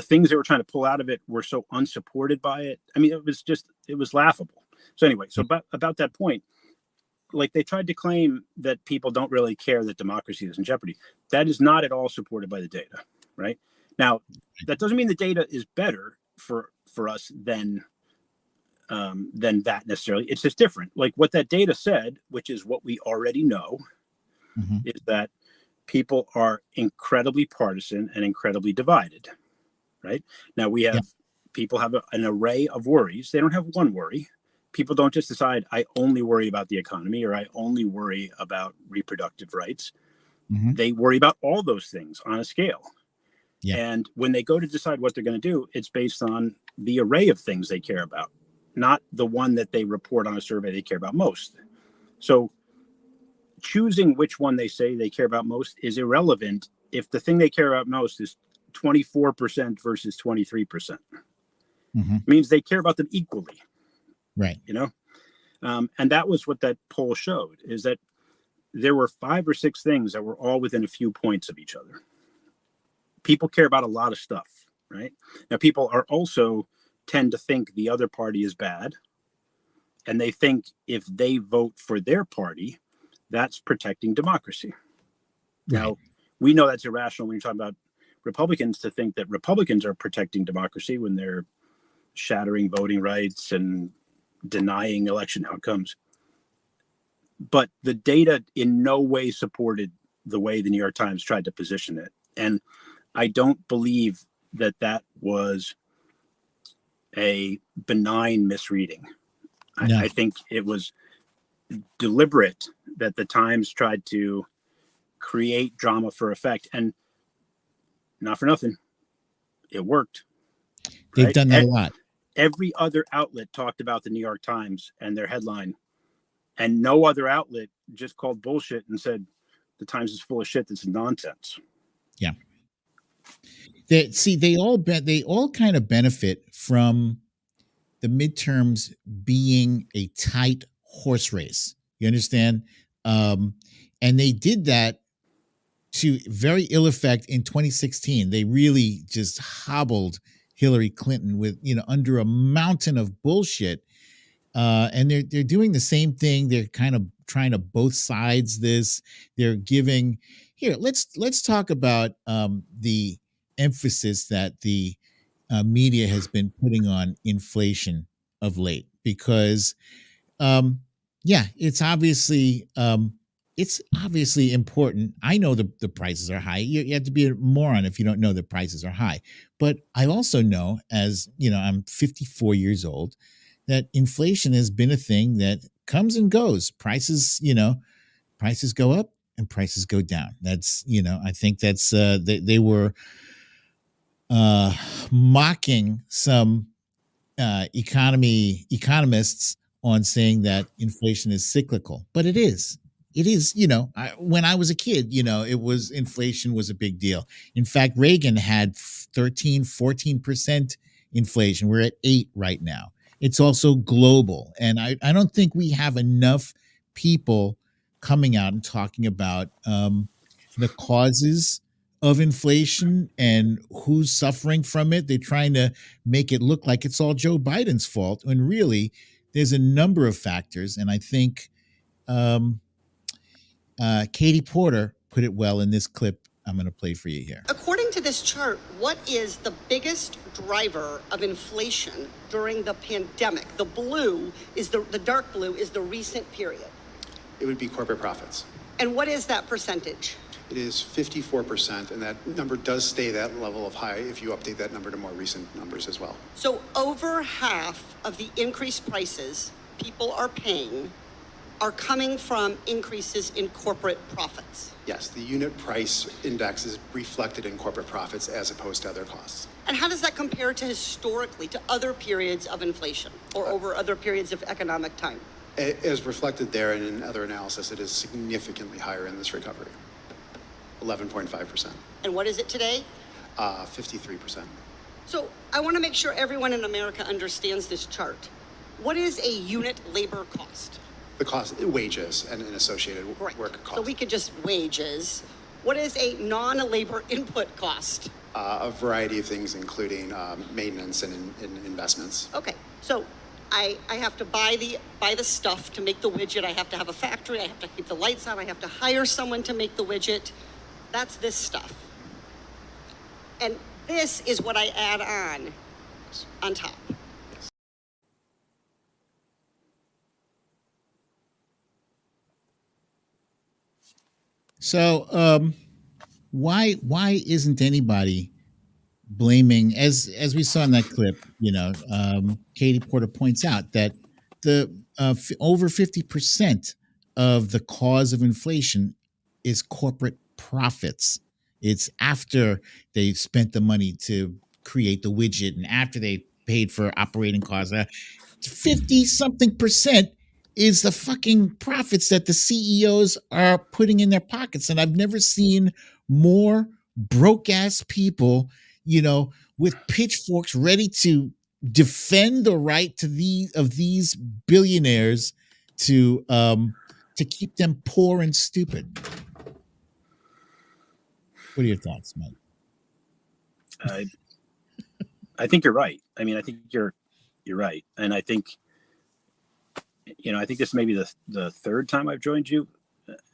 S2: things they were trying to pull out of it were so unsupported by it. I mean, it was laughable. So anyway, so about that point, like they tried to claim that people don't really care that democracy is in jeopardy. That is not at all supported by the data, right? Now, that doesn't mean the data is better for us than that necessarily. It's just different. Like what that data said, which is what we already know, is that people are incredibly partisan and incredibly divided, right? Now we have people have an array of worries. They don't have one worry. People don't just decide, I only worry about the economy or I only worry about reproductive rights. They worry about all those things on a scale. Yeah. And when they go to decide what they're going to do, it's based on the array of things they care about, not the one that they report on a survey they care about most. So choosing which one they say they care about most is irrelevant if the thing they care about most is 24% versus 23%. It means they care about them equally.
S1: Right.
S2: And that was what that poll showed, is that there were 5 or 6 things that were all within a few points of each other. People care about a lot of stuff, right? Now, people are also tend to think the other party is bad. And they think if they vote for their party, that's protecting democracy. Right. Now, we know that's irrational when you're talking about Republicans, to think that Republicans are protecting democracy when they're shattering voting rights and denying election outcomes. But the data in no way supported the way the New York Times tried to position it. And I don't believe that that was a benign misreading.
S1: No.
S2: I think it was deliberate that the Times tried to create drama for effect. And not for nothing, it worked.
S1: They've
S2: right?
S1: done that a lot.
S2: Every other outlet talked about the New York Times and their headline, and no other outlet just called bullshit and said the Times is full of shit. This is nonsense.
S1: Yeah. They all kind of benefit from the midterms being a tight horse race. You understand? And they did that to very ill effect in 2016. They really just hobbled Hillary Clinton with, under a mountain of bullshit. And they're doing the same thing. They're kind of trying to both sides this. They're giving here. Let's talk about the emphasis that the media has been putting on inflation of late, because it's obviously important. I know the prices are high. You have to be a moron if you don't know the prices are high. But I also know, as I'm 54 years old, that inflation has been a thing that comes and goes. Prices go up and prices go down. That's, I think that's they were mocking some economists on saying that inflation is cyclical, but it is. It is, when I was a kid, inflation was a big deal. In fact, Reagan had 13, 14% inflation. We're at 8 right now. It's also global. And I don't think we have enough people coming out and talking about the causes of inflation and who's suffering from it. They're trying to make it look like it's all Joe Biden's fault, when really there's a number of factors. And I think Katie Porter put it well in this clip I'm going to play for you here.
S5: According to this chart, what is the biggest driver of inflation during the pandemic? The blue is the dark blue is the recent period.
S6: It would be corporate profits.
S5: And what is that percentage?
S6: It is 54%, and that number does stay that level of high if you update that number to more recent numbers as well.
S5: So over half of the increased prices people are paying are coming from increases in corporate profits.
S6: Yes, the unit price index is reflected in corporate profits as opposed to other costs.
S5: And how does that compare to historically to other periods of inflation or over other periods of economic time?
S6: As reflected there and in other analysis, it is significantly higher in this recovery, 11.5%.
S5: And what is it today?
S6: 53%.
S5: So I want to make sure everyone in America understands this chart. What is a unit labor cost?
S6: The cost, wages and associated work costs.
S5: So we could just wages. What is a non-labor input cost?
S6: A variety of things, including maintenance and investments.
S5: Okay, so I have to buy the stuff to make the widget. I have to have a factory. I have to keep the lights on. I have to hire someone to make the widget. That's this stuff. And this is what I add on top.
S1: So why isn't anybody blaming, as we saw in that clip, Katie Porter points out that the over 50% of the cause of inflation is corporate profits. It's after they spent the money to create the widget and after they paid for operating costs. 50 something percent is the fucking profits that the CEOs are putting in their pockets. And I've never seen more broke ass people, with pitchforks ready to defend the right to these billionaires to keep them poor and stupid. What are your thoughts, Mike?
S2: I think you're right. I mean, I think you're right. And I think, I think this may be the third time I've joined you.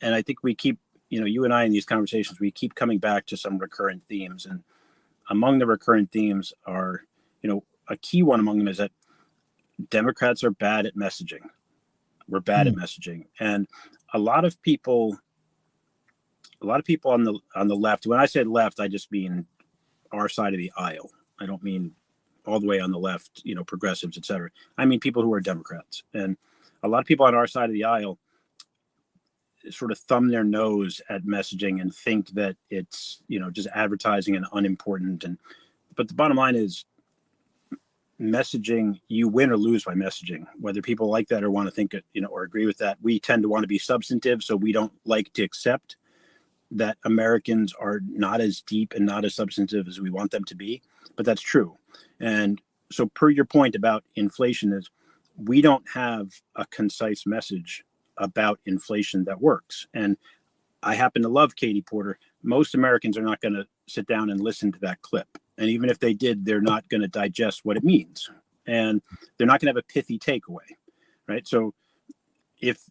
S2: And I think we keep you and I in these conversations, we keep coming back to some recurrent themes. And among the recurrent themes are, a key one among them is that Democrats are bad at messaging. We're bad at messaging. And a lot of people on the left, when I say left, I just mean our side of the aisle. I don't mean all the way on the left, progressives, et cetera. I mean people who are Democrats. And a lot of people on our side of the aisle sort of thumb their nose at messaging and think that it's, just advertising and unimportant. But the bottom line is messaging, you win or lose by messaging, whether people like that or want to think it, or agree with that. We tend to want to be substantive. So we don't like to accept that Americans are not as deep and not as substantive as we want them to be, but that's true. And so per your point about inflation is we don't have a concise message about inflation that works. And I happen to love Katie Porter. Most Americans are not going to sit down and listen to that clip. And even if they did, they're not going to digest what it means. And they're not going to have a pithy takeaway, right? So if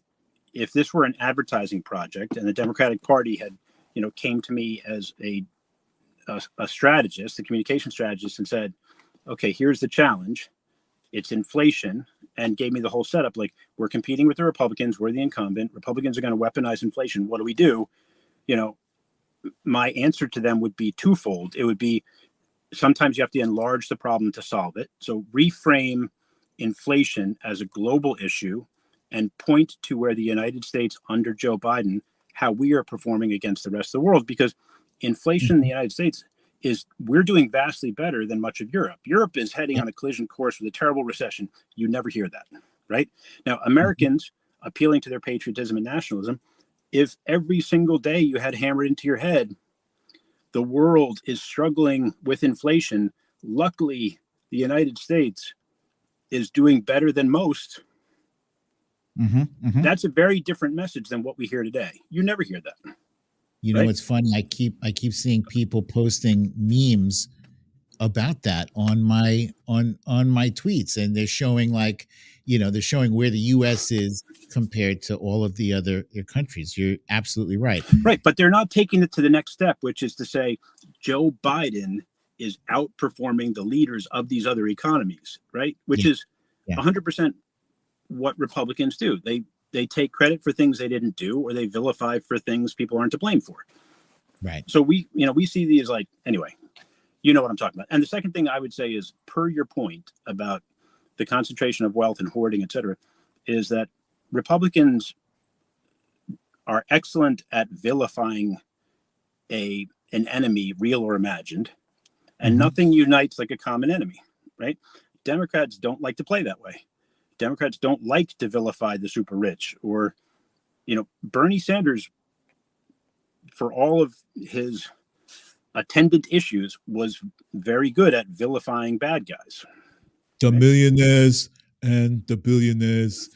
S2: this were an advertising project and the Democratic Party had, came to me as a strategist, a communication strategist, and said, okay, here's the challenge. It's inflation, and gave me the whole setup. Like, we're competing with the Republicans. We're the incumbent. Republicans are going to weaponize inflation. What do we do? My answer to them would be twofold. It would be sometimes you have to enlarge the problem to solve it. So reframe inflation as a global issue and point to where the United States under Joe Biden, how we are performing against the rest of the world, because inflation in the United States we're doing vastly better than much of Europe. Europe is heading on a collision course with a terrible recession. You never hear that, right? Now, Americans appealing to their patriotism and nationalism, if every single day you had hammered into your head, the world is struggling with inflation. Luckily, the United States is doing better than most. That's a very different message than what we hear today. You never hear that. Right?
S1: It's funny. I keep seeing people posting memes about that on my tweets, and they're showing they're showing where the U.S. is compared to all of the other countries. You're absolutely right.
S2: Right, but they're not taking it to the next step, which is to say Joe Biden is outperforming the leaders of these other economies, right? Which is 100% what Republicans do. They take credit for things they didn't do, or they vilify for things people aren't to blame for.
S1: Right.
S2: So we see these anyway, you know what I'm talking about. And the second thing I would say is, per your point about the concentration of wealth and hoarding, et cetera, is that Republicans are excellent at vilifying an enemy, real or imagined, and nothing unites like a common enemy, right? Democrats don't like to play that way. Democrats don't like to vilify the super rich, or, Bernie Sanders, for all of his attendant issues, was very good at vilifying bad guys.
S1: The millionaires and the billionaires.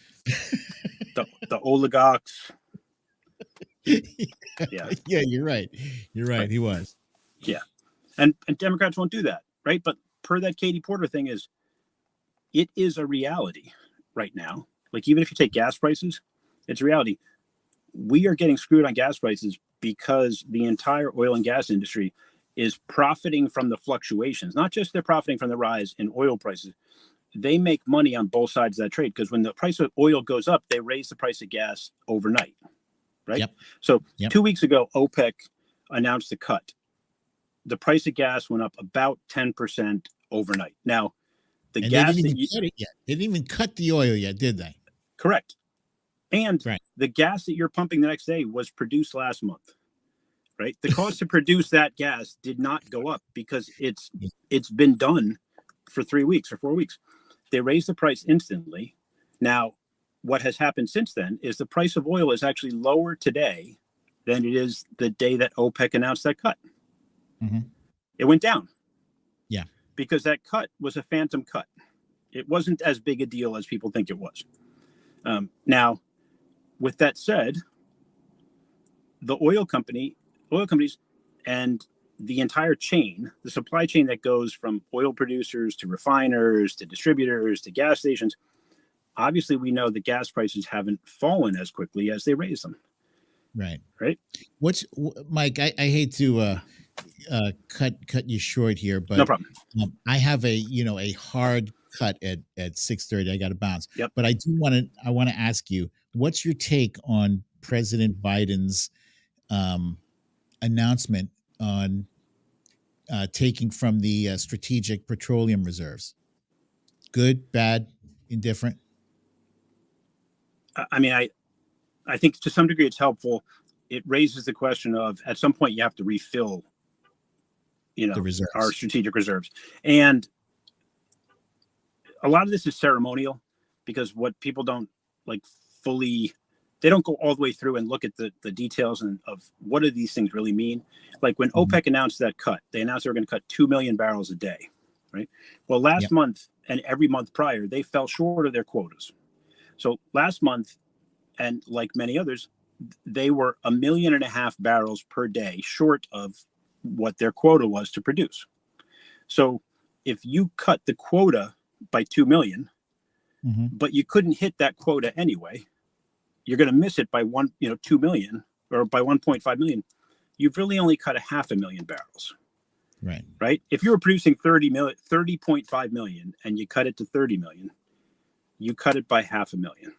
S2: the oligarchs.
S1: Yeah, you're right. Right. He was.
S2: Yeah. And Democrats won't do that, right? But per that Katie Porter thing it is a reality right now. Like, even if you take gas prices, it's a reality. We are getting screwed on gas prices because the entire oil and gas industry is profiting from the fluctuations. Not just they're profiting from the rise in oil prices. They make money on both sides of that trade, because when the price of oil goes up, they raise the price of gas overnight, right?
S1: Yep.
S2: So 2 weeks ago, OPEC announced a cut. The price of gas went up about 10% overnight. Now, the gas
S1: they didn't even cut the oil yet, did they?
S2: Correct. And the gas that you're pumping the next day was produced last month, right? The cost to produce that gas did not go up because it's been done for 3 weeks or 4 weeks. They raised the price instantly. Now, what has happened since then is the price of oil is actually lower today than it is the day that OPEC announced that cut. It went down.
S1: Yeah.
S2: Because that cut was a phantom cut. It wasn't as big a deal as people think it was. Now, with that said, the oil companies and the entire chain, the supply chain that goes from oil producers to refiners to distributors to gas stations, obviously we know the gas prices haven't fallen as quickly as they raised them.
S1: Right.
S2: right?
S1: Mike? I hate to cut you short here,
S2: No
S1: but
S2: problem.
S1: I have a hard cut at 6:30. I got to bounce,
S2: Yep.
S1: but I want to ask you, what's your take on President Biden's announcement on taking from the strategic petroleum reserves? Good, bad, indifferent?
S2: I mean, I think to some degree it's helpful. It raises the question of at some point you have to refill,
S1: The reserves.
S2: our strategic reserves. And a lot of this is ceremonial because what people don't like fully, they don't go all the way through and look at the details of what do these things really mean. Like when OPEC announced that cut, they announced they were going to cut 2 million barrels a day, right? Well, last month and every month prior, they fell short of their quotas. So last month, and like many others, they were 1.5 million barrels per day short of what their quota was to produce. So if you cut the quota by 2 million, but you couldn't hit that quota anyway, you're going to miss it by 2 million or by 1.5 million. You've really only cut 500,000 barrels. Right. If you were producing 30.5 million and you cut it to 30 million, you cut it by 500,000.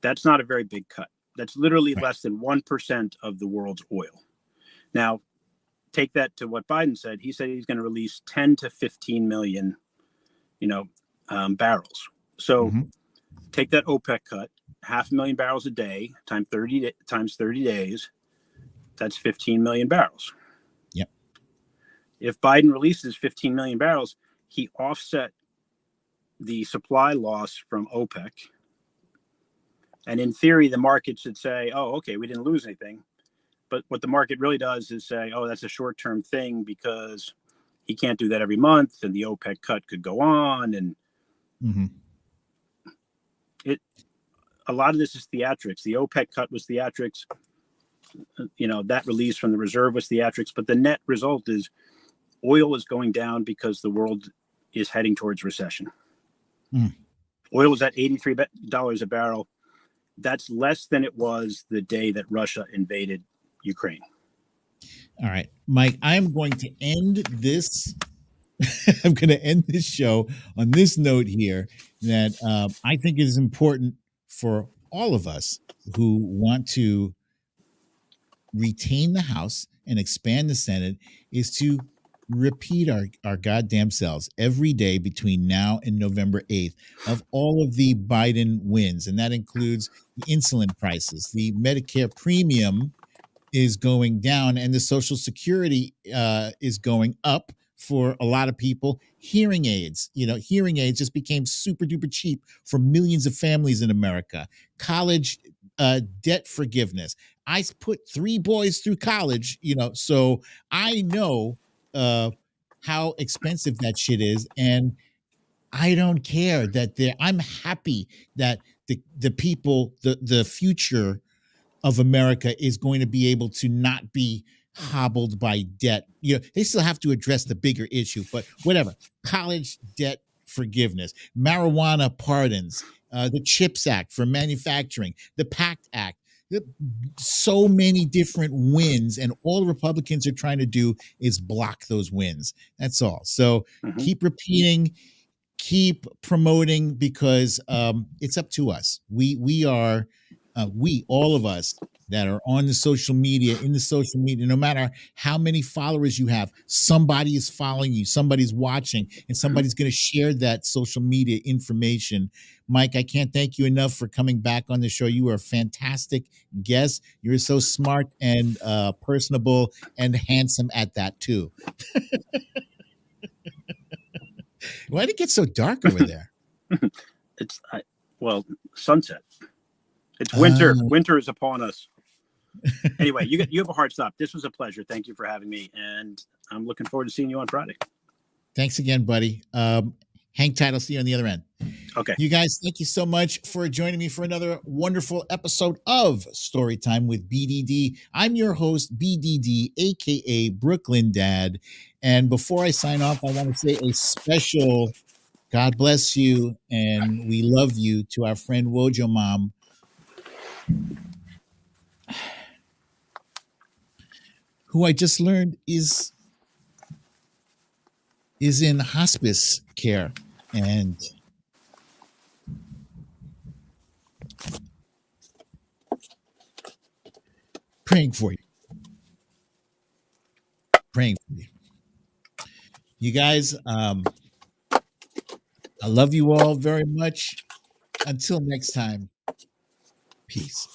S2: That's not a very big cut. That's literally less than 1% of the world's oil. Now, take that to what Biden said. He said he's going to release 10 to 15 million, barrels. So take that OPEC cut, 500,000 barrels a day times 30 days. That's 15 million barrels.
S1: Yep.
S2: If Biden releases 15 million barrels, he offset the supply loss from OPEC. And in theory, the market should say, oh, okay, we didn't lose anything. But what the market really does is say, oh, that's a short-term thing because he can't do that every month. And the OPEC cut could go on. And a lot of this is theatrics. The OPEC cut was theatrics. That release from the reserve was theatrics. But the net result is oil is going down because the world is heading towards recession. Oil was at $83 a barrel. That's less than it was the day that Russia invaded Ukraine.
S1: All right, Mike, I'm going to end this. I'm going to end this show on this note here that I think it is important for all of us who want to retain the House and expand the Senate is to repeat our goddamn selves every day between now and November 8th of all of the Biden wins. And that includes the insulin prices, the Medicare premium is going down, and the Social Security is going up for a lot of people. Hearing aids just became super duper cheap for millions of families in America. College debt forgiveness. I put 3 boys through college, so I know how expensive that shit is, and I don't care that I'm happy that the people, the future of America is going to be able to not be hobbled by debt. They still have to address the bigger issue, but whatever. College debt forgiveness, marijuana pardons, the CHIPS Act for manufacturing, the PACT Act. So many different wins, and all the Republicans are trying to do is block those wins. That's all. So keep repeating, keep promoting, because it's up to us. We are all of us that are on the social media, no matter how many followers you have, somebody is following you, somebody's watching, and somebody's going to share that social media information. Mike, I can't thank you enough for coming back on the show. You are a fantastic guest. You're so smart and personable and handsome at that too. Why did it get so dark over there?
S2: It's sunset. It's winter. Winter is upon us. Anyway, you have a hard stop. This was a pleasure. Thank you for having me, and I'm looking forward to seeing you on Friday.
S1: Thanks again, buddy. Hang tight. I'll see you on the other end.
S2: Okay.
S1: You guys, thank you so much for joining me for another wonderful episode of Storytime with BDD. I'm your host, BDD, aka Brooklyn Dad. And before I sign off, I want to say a special God bless you and we love you to our friend Wojo Mom. who I just learned is in hospice care and praying for you. Praying for you. You guys, I love you all very much. Until next time, peace.